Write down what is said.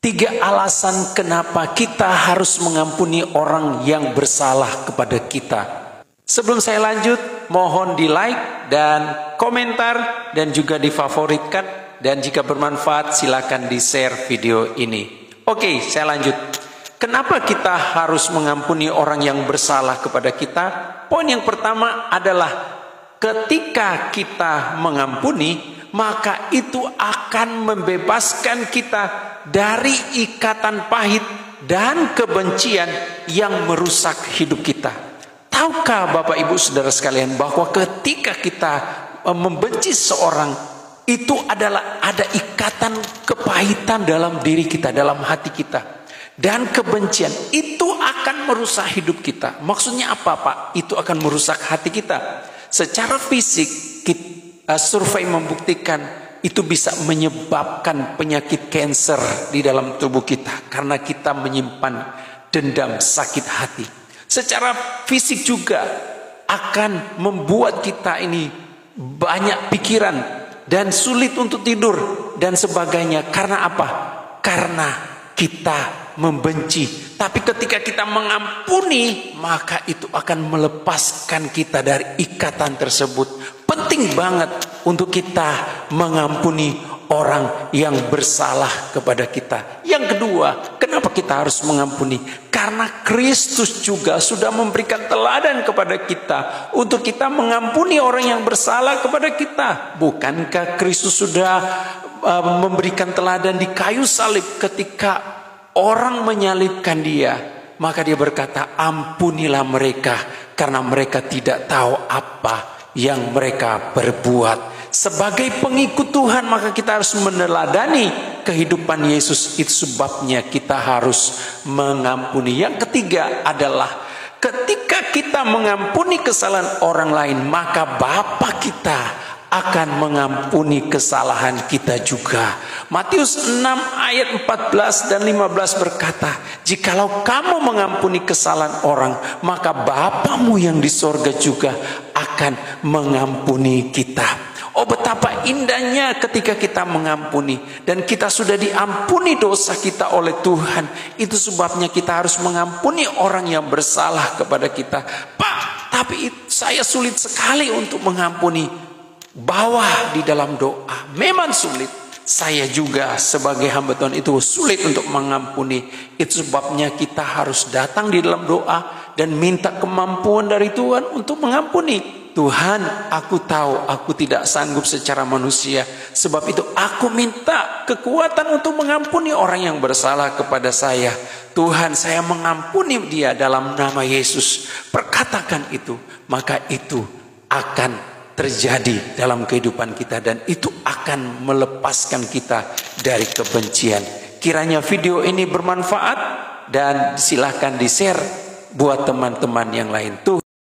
3 alasan kenapa kita harus mengampuni orang yang bersalah kepada kita. Sebelum saya lanjut, mohon di like dan komentar dan juga difavoritkan. Dan jika bermanfaat silakan di share video ini. Oke, saya lanjut. Kenapa kita harus mengampuni orang yang bersalah kepada kita? Poin yang pertama adalah ketika kita mengampuni, maka itu akan membebaskan kita dari ikatan pahit dan kebencian yang merusak hidup kita. Tahukah Bapak Ibu Saudara sekalian bahwa ketika kita membenci seorang, itu adalah ada ikatan kepahitan dalam diri kita, dalam hati kita. Dan kebencian itu akan merusak hidup kita. Maksudnya apa Pak? Itu akan merusak hati kita. Secara fisik, survei membuktikan itu bisa menyebabkan penyakit kanker di dalam tubuh kita. Karena kita menyimpan dendam, sakit hati. Secara fisik juga akan membuat kita ini banyak pikiran dan sulit untuk tidur dan sebagainya. Karena apa? Karena kita membenci. Tapi ketika kita mengampuni, maka itu akan melepaskan kita dari ikatan tersebut. Penting banget untuk kita mengampuni orang yang bersalah kepada kita. Yang kedua, kenapa kita harus mengampuni? Karena Kristus juga sudah memberikan teladan kepada kita untuk kita mengampuni orang yang bersalah kepada kita. Bukankah Kristus sudah memberikan teladan di kayu salib ketika orang menyalibkan dia? Maka dia berkata, ampunilah mereka karena mereka tidak tahu apa yang mereka perbuat. Sebagai pengikut Tuhan, maka kita harus meneladani kehidupan Yesus. Itu sebabnya kita harus mengampuni. Yang ketiga adalah ketika kita mengampuni kesalahan orang lain, maka Bapa kita akan mengampuni kesalahan kita juga. Matius 6 ayat 14 dan 15 berkata, jikalau kamu mengampuni kesalahan orang, maka Bapamu yang di sorga juga akan mengampuni kita. Oh, betapa indahnya ketika kita mengampuni. Dan kita sudah diampuni dosa kita oleh Tuhan. Itu sebabnya kita harus mengampuni orang yang bersalah kepada kita. Pak, tapi saya sulit sekali untuk mengampuni. Bawa di dalam doa. Memang sulit. Saya juga sebagai hamba Tuhan itu sulit untuk mengampuni. Itu sebabnya kita harus datang di dalam doa dan minta kemampuan dari Tuhan untuk mengampuni. Tuhan, aku tahu aku tidak sanggup secara manusia. Sebab itu aku minta kekuatan untuk mengampuni orang yang bersalah kepada saya. Tuhan, saya mengampuni dia dalam nama Yesus. Perkatakan itu, maka itu akan terjadi dalam kehidupan kita. Dan itu akan melepaskan kita dari kebencian. Kiranya video ini bermanfaat dan silahkan di-share buat teman-teman yang lain. Tuh.